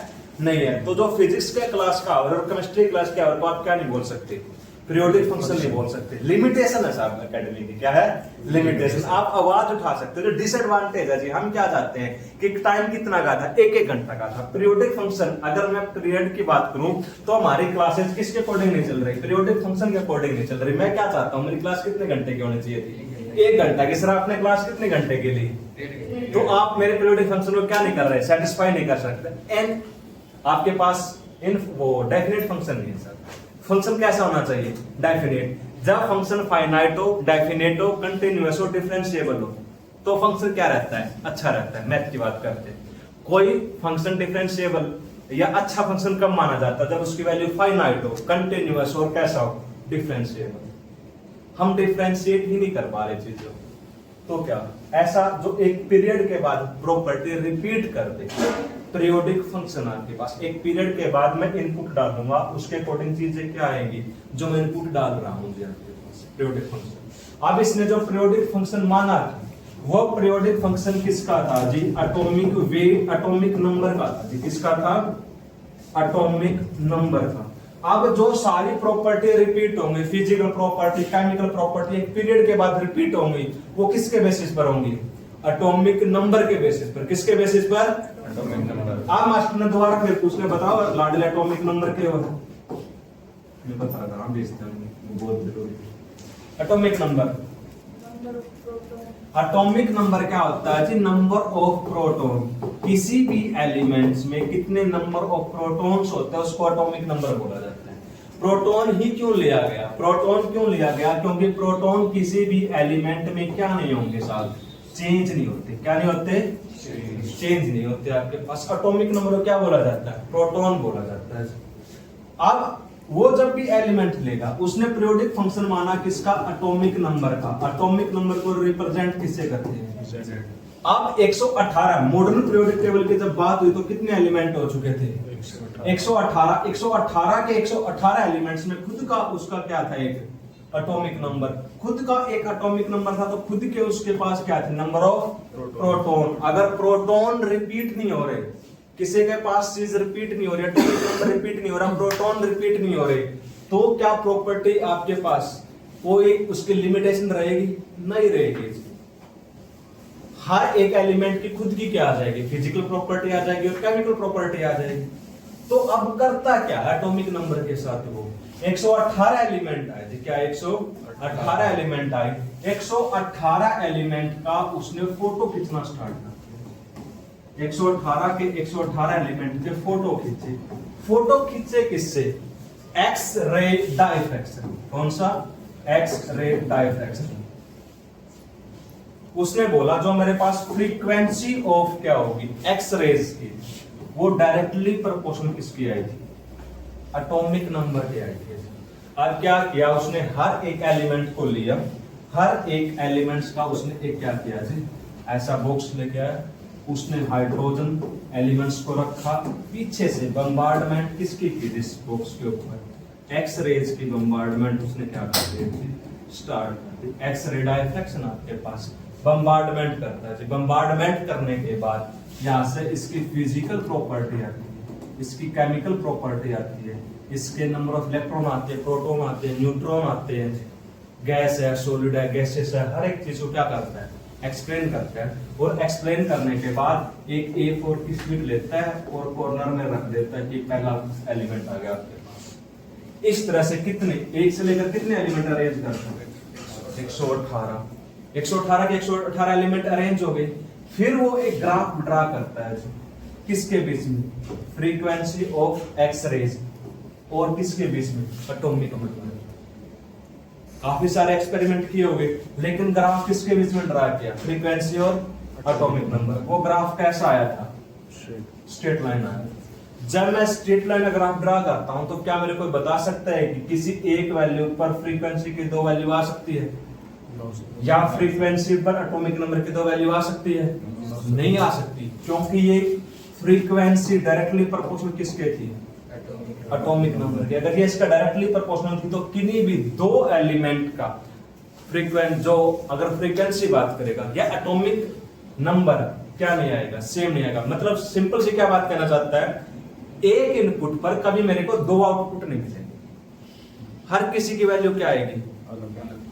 नहीं है। तो जो फिजिक्स के क्लास का आवर और केमिस्ट्री क्लास के आवर को आप क्या नहीं बोल सकते, पीरियोडिक फंक्शन नहीं बोल सकते। लिमिटेशन है साहब एकेडमी की, क्या है, लिमिटेशन। आप आवाज उठा सकते हो। जो डिसएडवांटेज है जी, हम क्या चाहते हैं कि टाइम कितना का था, 1-1 घंटा का था। पीरियोडिक फंक्शन अगर मैं पीरियड की बात करूं तो हमारी क्लासेस किसके अकॉर्डिंग नहीं चल रही, पीरियोडिक फंक्शन के अकॉर्डिंग नहीं चल रही। मैं क्या चाहता हूं, मेरी क्लास कितने घंटे की होनी चाहिए थी, 1 घंटा की। सर आपने क्लास कितने घंटे के लिए, तो आप मेरे पीरियोडिक फंक्शन को क्या नहीं कर रहे, सेटिस्फाई नहीं कर सकते। एन आपके पास इन वो डेफिनेट फंक्शन नहीं है सर। फंक्शन कैसा होना चाहिए, डेफिनेट। जब फंक्शन फाइनाइट हो, डेफिनेट हो, कंटीन्यूअस हो, डिफरेंशिएबल हो, तो फंक्शन क्या रहता है, अच्छा रहता है। मैथ की बात करते हैं, कोई फंक्शन डिफरेंशिएबल या अच्छा फंक्शन कब माना जाता है, जब उसकी वैल्यू फाइनाइट हो, कंटीन्यूअस और कैसा हो, डिफरेंशिएबल। हम डिफरेंशिएट ही नहीं कर पा रहे चीजों, तो क्या ऐसा जो एक पीरियड के बाद प्रॉपर्टी रिपीट कर दे। पीरियोडिक फंक्शन आपके पास एक पीरियड के बाद मैं इनपुट डालूंगा, उसके अकॉर्डिंग चीजें क्या आएंगी जो मैं इनपुट डाल रहा हूं जी आपके पास, पीरियोडिक फंक्शन। अब इसने जो पीरियोडिक फंक्शन माना था वो पीरियोडिक फंक्शन किसका था जी, एटॉमिक वेट, एटॉमिक नंबर का था जी। किसका था, एटॉमिक नंबर का। अब जो सारी प्रॉपर्टी रिपीट होंगी, फिजिकल प्रॉपर्टी, केमिकल प्रॉपर्टी, एक पीरियड के बाद रिपीट होंगी, वो किसके बेसिस पर होंगी? एटॉमिक नंबर के बेसिस पर। किसके बेसिस पर? Atomic number. आप मास्टर ने दोबारा फिर पूछ ले, बताओ लाडले एटॉमिक नंबर क्या होता है? मैं बता रहा हूं, बेचता हूं, बहुत जरूरी। Atomic number, Number of proton. Atomic number क्या होता है जी? Number of proton. किसी भी एलिमेंट्स में कितने नंबर ऑफ प्रोटॉन्स होते हैं उसको एटॉमिक नंबर बोला जाता है। प्रोटॉन ही क्यों लिया गया? प्रोटॉन क्यों लिया गया? क्योंकि प्रोटॉन किसी भी एलिमेंट में क्या नहीं होंगे साहब? चेंज नहीं होते। क्या नहीं होते? चेंज नहीं होते आपके पास। एटॉमिक नंबर को क्या बोला जाता है? प्रोटॉन बोला जाता है। अब वो जब भी एलिमेंट लेगा उसने पीरियोडिक फंक्शन माना किसका? एटॉमिक नंबर का। एटॉमिक नंबर को रिप्रेजेंट किससे करते हैं? अब 118 मॉडर्न पीरियोडिक टेबल की जब बात हुई तो कितने एलिमेंट हो चुके थे? 118। 118 के 118 एलिमेंट्स में खुद का उसका क्या था? एक एटॉमिक नंबर। खुद का एक एटॉमिक नंबर था तो खुद के उसके पास क्या थे? Number of proton. अगर प्रोटॉन रिपीट नहीं हो रहे, किसी के पास चीज रिपीट नहीं हो रही, एटॉमिक नंबर रिपीट नहीं हो रहा, प्रोटॉन रिपीट नहीं हो रहे, तो क्या प्रॉपर्टी आपके पास कोई उसकी लिमिटेशन रहेगी? नहीं रहेगी। हर एक एलिमेंट की खुद की क्या आ जाएगी? फिजिकल प्रॉपर्टी आ जाएगी और केमिकल प्रॉपर्टी आ जाएगी। तो अब करता क्या एटॉमिक नंबर के साथ? वो 118 एलिमेंट आए थे। क्या 118 एलिमेंट आए? 118 एलिमेंट का उसने फोटो खींचना स्टार्ट किया। 118 के 118 एलिमेंट के फोटो खींचे। फोटो खींचे किससे? X ray diffraction. कौन सा? X ray diffraction. उसने बोला जो मेरे पास फ्रीक्वेंसी ऑफ क्या होगी? एक्स रेज की, वो डायरेक्टली प्रोपोर्शनल किसकी आई थी? एटॉमिक नंबर की आई थी। अब क्या किया उसने? हर एक एलिमेंट को लिया, हर एक एलिमेंट्स का उसने एक क्या किया जी? ऐसा बॉक्स लेके आया, उसने हाइड्रोजन एलिमेंट्स को रखा, पीछे से बम्बार्डमेंट किसकी की? इस बॉक्स के ऊपर एक्स रेज की बम्बार्डमेंट उसने क्या कर दी थी? स्टार्ट कर दी। एक्स रे डाइफ्रैक्शन आपके पास बम्बार्डमेंट करता है। बम्बार्डमेंट करने के बाद यहाँ से इसकी फिजिकल प्रॉपर्टी आती है, इसकी केमिकल प्रॉपर्टी आती है, इसके नंबर ऑफ इलेक्ट्रॉन आते हैं, प्रोटॉन आते हैं, न्यूट्रॉन आते हैं, गैस है, सॉलिड है, गैसेस है, हर एक चीज को क्या करता है? एक्सप्लेन करता है। और एक्सप्लेन करने के बाद एक A4 की शीट लेता है और कॉर्नर में रख देता है कि पहला एलिमेंट आ गया आपके पास। इस तरह से कितने, एक से लेकर कितने एलिमेंट अरेंज करते हैं? 118। 118 के 118 एलिमेंट अरेंज हो गए। फिर वो एक ग्राफ ड्रा करता है किसके बीच में? फ्रीक्वेंसी ऑफ एक्स रेज और किसके बीच में? Atomic number. काफी सारे एक्सपेरिमेंट किए होंगे, लेकिन ग्राफ किसके बीच में ड्रा किया? फ्रीक्वेंसी और एटॉमिक नंबर। वो ग्राफ कैसा आया था? स्ट्रेट लाइन आया। जब मैं स्ट्रेट लाइन में ग्राफ ड्रा करता हूं तो क्या मेरे को बता सकता है कि किसी एक वैल्यू पर फ्रीक्वेंसी की 2 वैल्यू आ सकती है? या फ्रीक्वेंसी पर एटॉमिक नंबर की 2 वैल्यू आ सकती है? नहीं आ सकती, क्योंकि ये फ्रीक्वेंसी डायरेक्टली प्रोपोर्शनल किसके थी? एटॉमिक नंबर के। अगर ये इसका डायरेक्टली प्रोपोर्शनल थी तो किन्हीं भी 2 एलिमेंट का जो अगर फ्रीक्वेंसी बात करेगा या एटॉमिक नंबर क्या नहीं आएगा? सेम नहीं आएगा। मतलब सिंपल से क्या बात कहना चाहता है? एक इनपुट पर कभी मेरे को 2 आउटपुट नहीं मिलेंगे। हर किसी की वैल्यू क्या आएगी?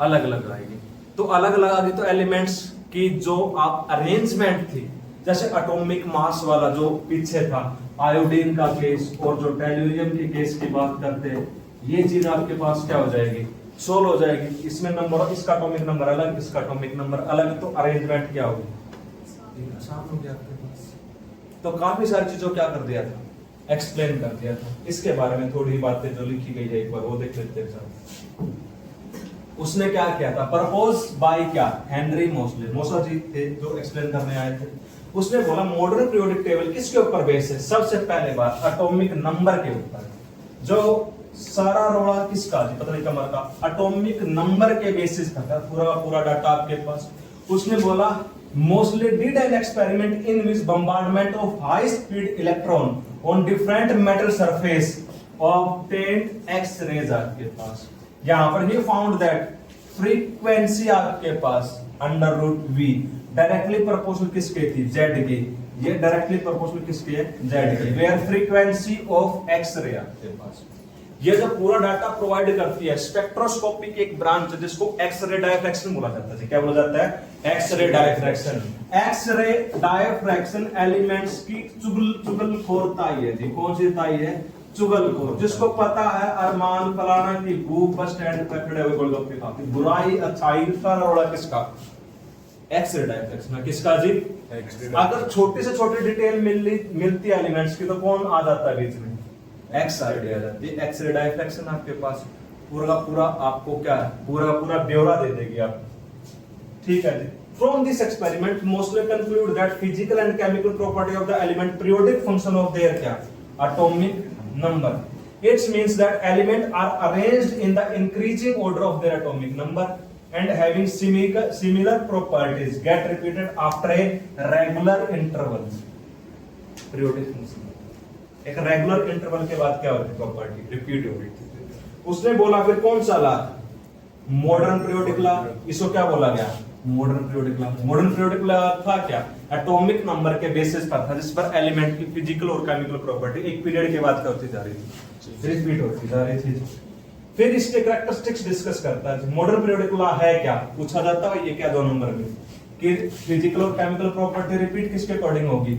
अलग अलग आएगी। तो अलग अलग आएगी तो एलिमेंट्स की जो आप अरेंजमेंट थी, जैसे एटॉमिक मास वाला जो पीछे था, आयोडीन का केस और जो टेलुरियम के केस की बात करते हैं, ये चीज आपके पास क्या हो जाएगी? सोल्व हो जाएगी। इसमें नंबर, इसका एटॉमिक नंबर अलग, इसका एटॉमिक नंबर अलग, तो अरेंजमेंट क्या होगी? आसान हो गया आपके पास। तो काफी सारी चीजों क्या कर दिया था? एक्सप्लेन कर दिया था। इसके बारे में थोड़ी बातें जो लिखी गई है एक बार वो देख लेते हैं। उसने क्या किया था? प्रपोज बाय क्या? हेनरी मोसले। मोसा जी थे जो एक्सप्लेन करने आए थे। उसने बोला मॉडर्न पीरियोडिक टेबल किसके ऊपर बेस है? सबसे पहले बात एटॉमिक नंबर के ऊपर। जो सारा रोड़ा किसका? पतली कमर का एटॉमिक नंबर के बेसिस का था पूरा डाटा आपके पास। उसने बोला Mosley did an experiment in which bombardment of high speed electron on different metal surface obtained X-rays आपके पास। यहाँ पर he found that frequency आपके पास under root V directly proportional किसके थी? Z की। ये directly proportional किसके है? Z की। Where frequency of X-ray आपके पास ये जो पूरा डाटा प्रोवाइड करती है स्पेक्ट्रोस्कोपी की एक ब्रांच जिसको एक्सरे डायफ्रैक्शन बोला जाता है। क्या बोला जाता है? X ray diffraction. X ray diffraction elements की चुगलखोर ताई है जी। कौन सी ताई है? चुगलखोर। जिसको पता है अरमान फलाना की भूख बस स्टैंड पर खड़े हुए गोलगप्पे खाते, बुराई अच्छाई का रोड़ा किसका? X ray diffraction. किसका जी? अगर छोटी से छोटी डिटेल मिलती है एलिमेंट्स की तो कौन आ जाता है बीच में? एक्सरे आ जाती है। एक्सरे डायफ्रैक्शन आपके पास पूरा पूरा आपको क्या है? पूरा पूरा ब्यौरा दे देगी आप। ठीक है जी। From this experiment, Mosley conclude that physical and chemical property of the element, periodic function of their क्या? Atomic number. It means that elements are arranged in the increasing order of their atomic number and having similar properties get repeated after a regular interval. Periodic function. एक regular interval के बाद क्या होती है? Property repeat हो रही। उसने बोला फिर कौन सा ला? Modern periodic law. इसको क्या बोला गया? Modern periodic law. Modern periodic law था क्या? एटॉमिक नंबर के बेसिस पर था, जिस पर एलिमेंट की फिजिकल और केमिकल प्रॉपर्टी एक पीरियड के बाद क्या होती जा रही थी? रिपीट होती जा रही थी। फिर इसके कैरेक्टरिस्टिक्स डिस्कस करता है। मॉडर्न पीरियोडिक लॉ है क्या? पूछा जाता है ये क्या 2 नंबर में कि फिजिकल और केमिकल प्रॉपर्टी रिपीट किसके अकॉर्डिंग होगी?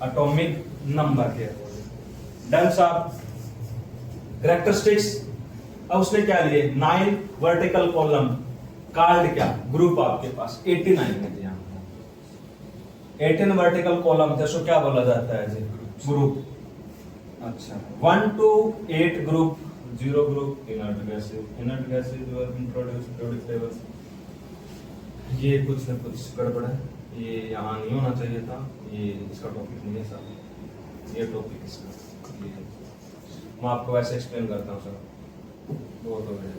एटॉमिक नंबर के। डन साहब। कैरेक्टरिस्टिक्स अब उसने क्या लिए? 9 वर्टिकल कॉलम कार्ड क्या? ग्रुप आपके पास 89 में थे। 18 वर्टिकल कॉलम थे, सो क्या बोला जाता है जी? ग्रुप। अच्छा 1 to 8 group, 0 group inert gases were being produced periodic table. ये कुछ न कुछ गड़बड़ है, ये यहाँ नहीं होना चाहिए था। ये इसका टॉपिक नहीं है सर, ये टॉपिक इसका। मैं आपको वैसे एक्सप्लेन करता हूँ सर। बहुत हो गया,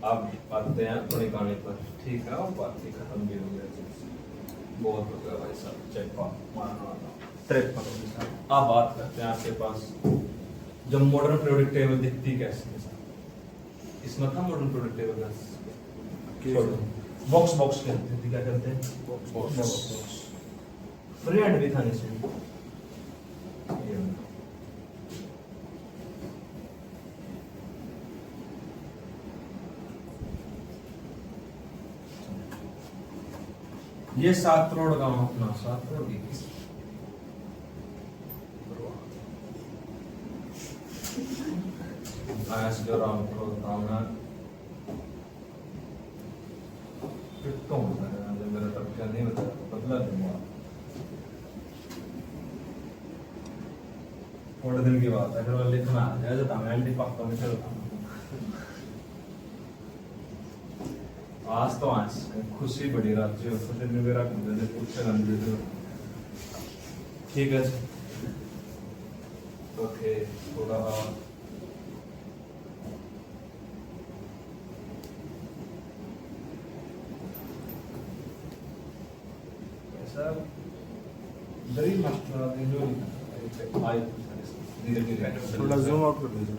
आप आते हैं अपने गाने पर। ठीक है, और बात ही खत्म भी हो गया। बहुत हो गया भाई साहब। चेक मारना 53। आप बात करते हैं आपके पास जब मॉडर्न पीरियोडिक टेबल दिखती कैसे है? इसमें था modern periodic table box box कहते हैं। क्या करते हैं? बॉक्स। फ्री हैंड भी था इसमें। ये 7 करोड़ का अपना 7 करोड़ की आयस जो राम करोड़ कामना कितना होता है? मेरा तब क्या नहीं बता, बदला दूंगा। थोड़े दिन की बात है, फिर मैं लिखना आ जाए तो मैं एंटी पापा में चलता हूँ। आज तो आज खुशी बड़ी रात जो फिर मेरा मुझे पूछे रंग। ठीक है ओके। थोड़ा ऐसा दरी मास्टर जो धीरे धीरे थोड़ा जूम आउट कर दीजिए।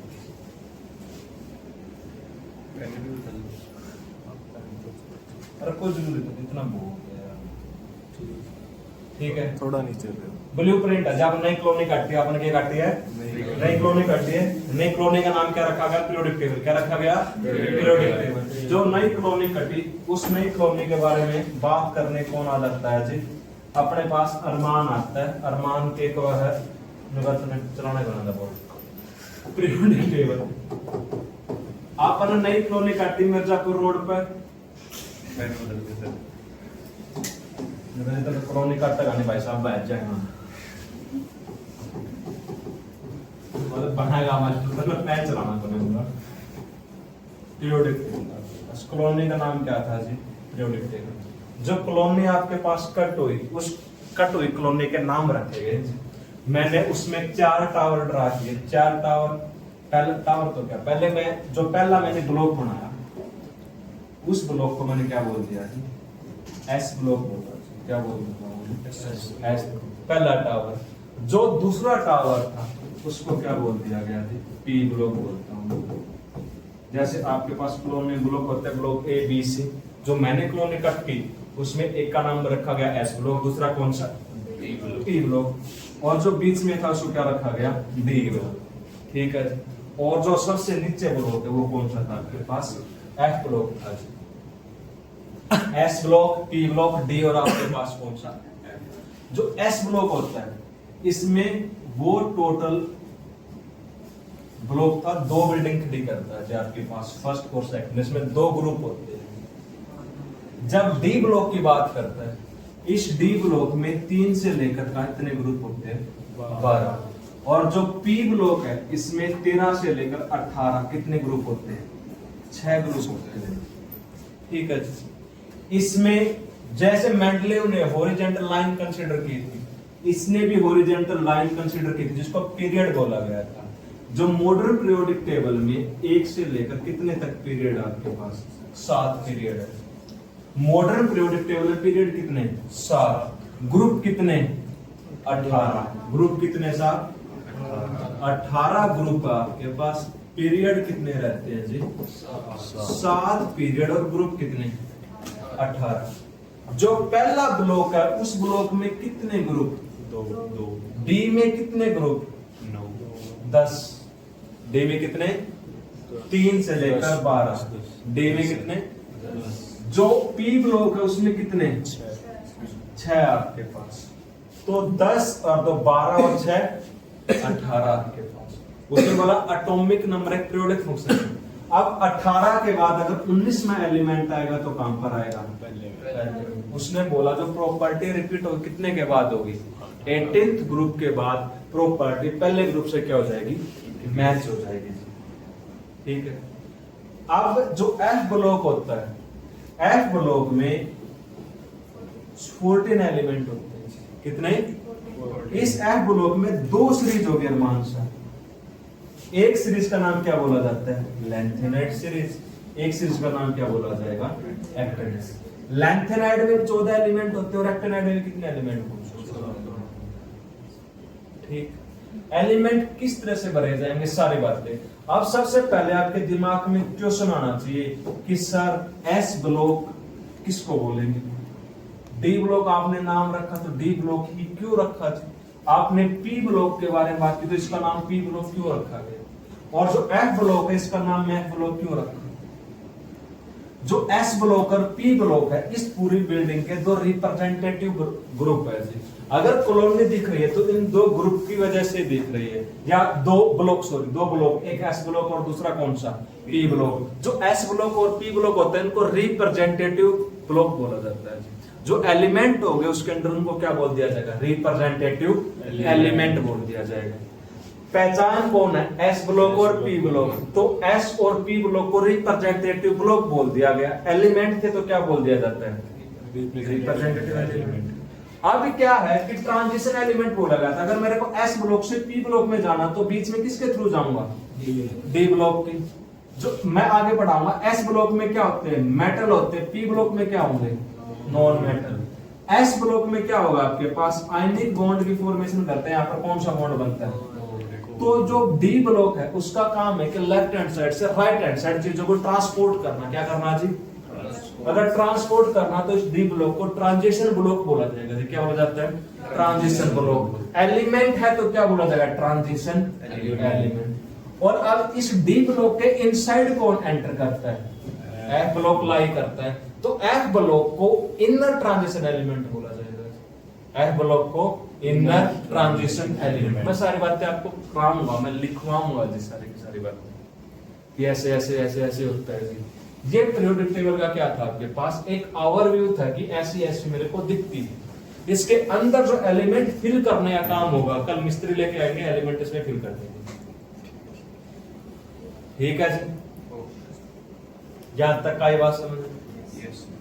अरे कोई जरूरी तो इतना ठीक है। थोड़ा नीचे ब्लूप्रिंट है। जब नई कॉलोनी काटती है, आपने क्या काटी है? नई कॉलोनी काटी है। नई कॉलोनी का नाम क्या रखा गया? Periodic table. क्या रखा गया? Periodic table. जो नई कॉलोनी कटी, उस नई कॉलोनी के बारे में बात करने कौन आ जाता है जी? अपने पास अरमान आता है। अरमान के को है चलाने बनाना बोल पीरियोडिक टेबल। आपने नई कॉलोनी काटी मिर्जापुर रोड पर। तो कॉलोनी काटता गाने भाई साहब बैठ जाएगा मतलब बनाएगा मास्टर तो मैं चलाना पड़ेगा। Periodic table. कॉलोनी का नाम क्या था जी? Periodic table. जब कॉलोनी आपके पास कट हुई, उस कट हुई कॉलोनी के नाम रखे गए। मैंने उसमें 4 टावर ड्रा किए। 4 टावर। पहले टावर तो क्या, पहले मैं जो पहला मैंने ब्लॉक बनाया, उस ब्लॉक को मैंने क्या बोल दिया जी? एस ब्लॉक बोला। क्या बोल दिया? एस पहला टावर। जो दूसरा टावर था उसको क्या बोल दिया गया जी? पी ब्लॉक बोलता हूँ। जैसे आपके पास कॉलोनी ब्लॉक होते हैं, ब्लॉक ए बी सी। जो मैंने कॉलोनी कट की उसमें एक का नाम रखा गया एस ब्लॉक, दूसरा कौन सा? P block. और जो बीच में था उसको क्या रखा गया? D block. ठीक है। और जो सबसे नीचे ब्लॉक है वो कौन सा था आपके पास? एफ ब्लॉक था जी। S block, P block, D और आपके पास कौन सा? F। जो एस ब्लॉक होता है इसमें वो टोटल ब्लॉक था, 2 बिल्डिंग खड़ी करता है जी आपके पास, फर्स्ट और सेकंड, इसमें 2 ग्रुप होते हैं। जब डी ब्लॉक की बात करता है, इस डी ब्लॉक में 3 से लेकर का कितने ग्रुप होते हैं? 12। और जो पी ब्लॉक है इसमें 13 से लेकर 18 कितने ग्रुप होते हैं? 6 ग्रुप होते हैं। ठीक है जी। इसमें जैसे मेंडलेव ने हॉरिजॉन्टल लाइन कंसीडर की थी, इसने भी हॉरिजॉन्टल लाइन कंसीडर की थी जिसको पीरियड बोला गया था। जो मॉडर्न पीरियोडिक टेबल में 1 से लेकर कितने तक पीरियड आपके पास? 7 पीरियड है। मॉडर्न पीरियोडिक टेबल में पीरियड कितने? 7। ग्रुप कितने? 18। ग्रुप कितने साहब? 18 ग्रुप आपके पास। पीरियड कितने रहते हैं जी? 7 पीरियड। और ग्रुप कितने? 18। जो पहला ब्लॉक है उस ब्लॉक में कितने ग्रुप? 2। डी में कितने ग्रुप? 10। डी में कितने? 3 से लेकर 12। डी में कितने? जो पी ब्लॉक है उसमें कितने? 6 आपके पास। तो 10 और 2 12 और 6 18 आपके पास। उसने बोला एटॉमिक नंबर एक पीरियोडिक फंक्शन। अब 18 के बाद अगर 19 में एलिमेंट आएगा तो कहां पर आएगा? उसने बोला जो प्रॉपर्टी रिपीट हो कितने के बाद होगी? 18th ग्रुप के बाद प्रॉपर्टी पहले ग्रुप से क्या हो जाएगी? मैच हो जाएगी। ठीक है। अब जो एफ ब्लॉक होता है, एफ ब्लॉक में 14 एलिमेंट होते हैं। कितने? इस एफ ब्लॉक में 2 सीरीज हो गई अरमान साहब। एक सीरीज का नाम क्या बोला जाता है? Lanthanide series. एक सीरीज का नाम क्या बोला जाएगा? एक्टिनाइड। लेंथेनाइड में 14 एलिमेंट होते हैं और एक्टिनाइड में कितने एलिमेंट होते हैं? ठीक। एलिमेंट किस तरह से भरे जाएंगे सारी बातें। अब सबसे पहले आपके दिमाग में क्वेश्चन आना चाहिए कि सर एस ब्लॉक किसको बोलेंगे? डी ब्लॉक आपने नाम रखा तो डी ब्लॉक ही क्यों रखा था? आपने पी ब्लॉक के बारे में बात की तो इसका नाम पी ब्लॉक क्यों रखा गया? और जो एफ ब्लॉक है इसका नाम एफ ब्लॉक क्यों रखा? जो एस ब्लॉक और पी ब्लॉक है इस पूरी बिल्डिंग के 2 रिप्रेजेंटेटिव ग्रुप है जी। अगर कॉलोनी दिख रही है तो इन 2 ग्रुप की वजह से दिख रही है, या 2 ब्लॉक, एक एस ब्लॉक और दूसरा कौन सा? P block. जो एस ब्लॉक और पी ब्लॉक होते हैं इनको रिप्रेजेंटेटिव ब्लॉक बोला जाता है। जो एलिमेंट हो गए उसके अंदर उनको क्या बोल दिया जाएगा? रिप्रेजेंटेटिव एलिमेंट बोल दिया जाएगा। पहचान कौन है? एस ब्लॉक और पी ब्लॉक। तो एस और पी ब्लॉक को रिप्रेजेंटेटिव ब्लॉक बोल दिया गया। एलिमेंट थे तो क्या बोल दिया जाता है? Representative element. अब क्या है कि ट्रांजिशन एलिमेंट बोला गया था। अगर मेरे को एस ब्लॉक से पी ब्लॉक में जाना तो बीच में किसके थ्रू जाऊंगा? डी ब्लॉक के। जो मैं आगे बढ़ाऊंगा, एस ब्लॉक में क्या होते हैं? मेटल होते हैं। पी ब्लॉक में क्या होंगे? Non metal. एस ब्लॉक में क्या होगा आपके पास? आयनिक बॉन्ड की फॉर्मेशन करते हैं। यहाँ पर कौन सा बॉन्ड बनता है? तो जो डी ब्लॉक है उसका काम है कि लेफ्ट हैंड साइड से राइट हैंड साइड चीजों को ट्रांसपोर्ट करना। क्या करना जी? अगर ट्रांसपोर्ट करना तो इस डी ब्लॉक को ट्रांजिशन ब्लॉक बोला जाएगा। क्या बोला जाता है? Transition block. एलिमेंट है तो क्या बोला जाएगा? Transition element. और अब इस डी ब्लॉक के इनसाइड कौन एंटर करता है? एफ ब्लॉक लाई करता है। तो एफ ब्लॉक को इनर ट्रांजिशन एलिमेंट बोला जाएगा। एफ ब्लॉक को इनर ट्रांजिशन एलिमेंट। मैं सारी बातें आपको कराऊंगा, मैं लिखवाऊंगा जी सारी की सारी बातें। ऐसे ऐसे ऐसे ऐसे होता है जी। ये पीरियोडिक टेबल का क्या था आपके पास? एक ओवरव्यू था कि ऐसी ऐसी मेरे को दिखती है। इसके अंदर जो एलिमेंट फिल करने का काम होगा, कल मिस्त्री लेके आएंगे एलिमेंट इसमें फिल कर देंगे। ठीक है जी। यहां तक का बात समझ?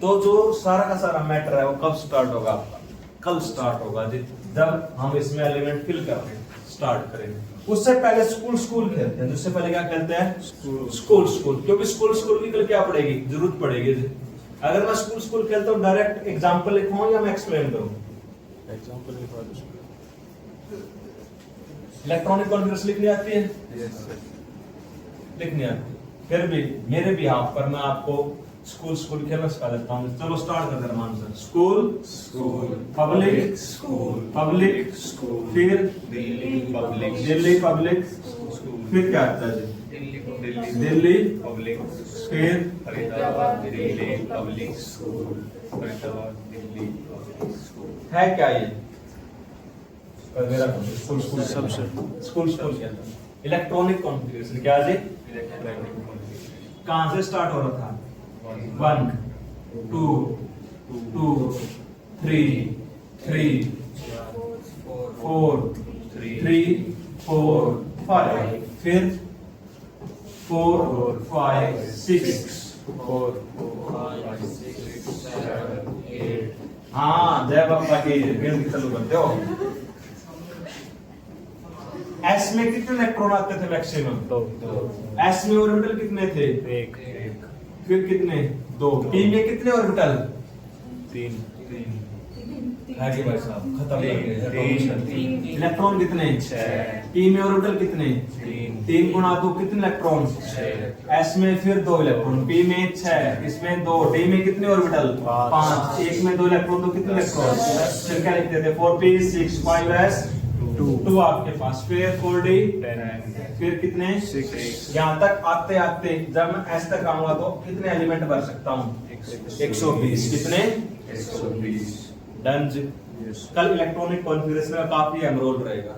तो जो सारा का सारा मैटर है वो कब स्टार्ट होगा आपका? कल स्टार्ट होगा जी, जब हम इसमें एलिमेंट फिल करने स्टार्ट करेंगे। उससे पहले स्कूल खेलते हैं। उससे पहले क्या खेलते हैं? स्कूल। क्योंकि स्कूल की कल क्या पड़ेगी? जरूरत पड़ेगी जी। अगर मैं स्कूल खेलता हूँ डायरेक्ट एग्जाम्पल लिखवाऊं या मैं एक्सप्लेन करूं? एग्जांपल लिखवा दो। इलेक्ट्रॉनिक कॉन्फ्रेंस लिखनी आती है? लिखनी आती है। फिर भी मेरे भी हाथ पर मैं आपको स्कूल खेलना सिखा देता हूँ। चलो स्टार्ट करते हैं मान सर। स्कूल पब्लिक स्कूल, फिर दिल्ली पब्लिक स्कूल, फिर क्या आता है जी? दिल्ली पब्लिक फिर Faridabad Delhi public school Faridabad Delhi public school है क्या ये मेरा स्कूल स्कूल सबसे स्कूल स्कूल के अंदर इलेक्ट्रॉनिक कॉन्फ़िगरेशन क्या जी कहां से स्टार्ट हो रहा था 1 2 2 3 3 4 3 4 5 फिर 4 5 6 4 हाँ जय बाबा की गिनती चालू करते हो एस में कितने इलेक्ट्रॉन आते थे मैक्सिमम 2 एस में ऑर्बिटल कितने थे 1 फिर कितने 2 पी में कितने ऑर्बिटल 3 है कि भाई साहब खत्म कर तीन। गए इलेक्ट्रॉन कितने 6 पी में ऑर्बिटल कितने 3 गुणा 2 कितने इलेक्ट्रॉन एस में फिर 2 इलेक्ट्रॉन पी में 6 इसमें 2 डी में कितने ऑर्बिटल 5 एक में 2 इलेक्ट्रॉन तो कितने इलेक्ट्रॉन फिर क्या लिखते थे 4p 6 5s 2 आपके पास फिर 4d 10 फिर कितने 6 यहाँ तक आते आते जब मैं एस तक आऊंगा तो कितने एलिमेंट भर सकता हूँ 120 कितने 120 डन जी कल इलेक्ट्रॉनिक कॉन्फ़िगरेशन का काफी अहम रोल रहेगा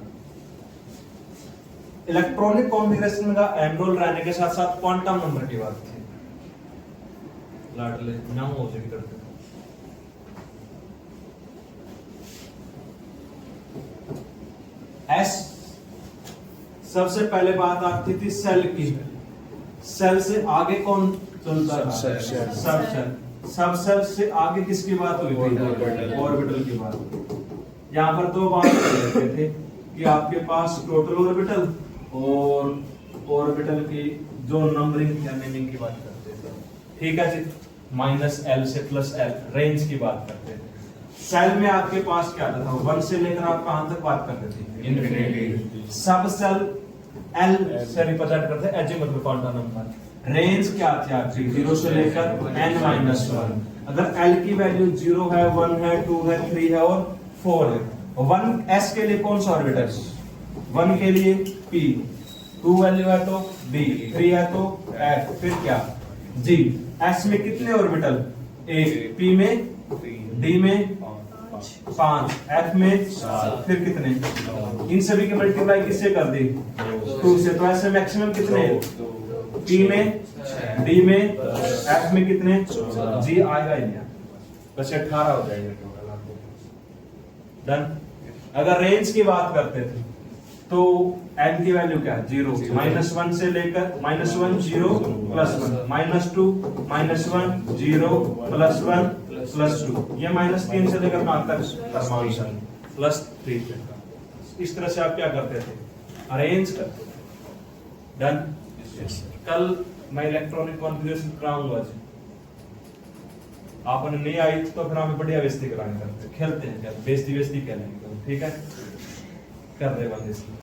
इलेक्ट्रॉनिक कॉन्फ़िगरेशन का अहम रोल रहने के साथ साथ क्वांटम नंबर की बात थी लाडले ना हो जाए करते एस सबसे पहले बात आती थी सेल की सेल से आगे कौन चलता था सब सेल सब सेल से आगे किसकी बात हुई थी ऑर्बिटल की बात यहाँ पर दो बात करते थे कि आपके पास टोटल ऑर्बिटल और ऑर्बिटल की जो नंबरिंग या नेमिंग की बात करते थे ठीक है जी -l से +l रेंज की बात करते थे सेल में आपके पास क्या था 1 से लेकर आप कहां तक बात करते थे इन्फिनिटी सब सेल l से रिप्रेजेंट करते हैं एजिमुथ क्वांटम नंबर रेंज क्या थी आपकी 0 से लेकर n-1 अगर l की वैल्यू 0 है 1 है 2 है 3 है और 4 है 1 s के लिए कौन सा ऑर्बिटल 1 के लिए p 2 वैल्यू है तो b 3 है तो f फिर क्या g s में कितने ऑर्बिटल 1 p में d में 5 f में 7 फिर कितने इन सभी के मल्टीप्लाई किससे कर दी 2 से तो ऐसे मैक्सिमम कितने p में d में f में कितने g आएगा ही नहीं बस 18 हो जाएंगे टोटल आपको डन अगर रेंज की बात करते थे तो n की वैल्यू क्या है 0 -1 से लेकर -1 0 +1 -2 -1 0 +1 +2 ये -3 से लेकर कहां तक परमाणु +3 तक इस तरह से आप क्या करते थे अरेंज करते थे डन कल मैं इलेक्ट्रॉनिक कॉन्फ़िगरेशन कराऊंगा जी आपने नहीं आई तो फिर हमें बढ़िया बेइज्जती कराने करते खेलते हैं क्या बेइज्जती क्या लेंगे ठीक है कर रहे बंदे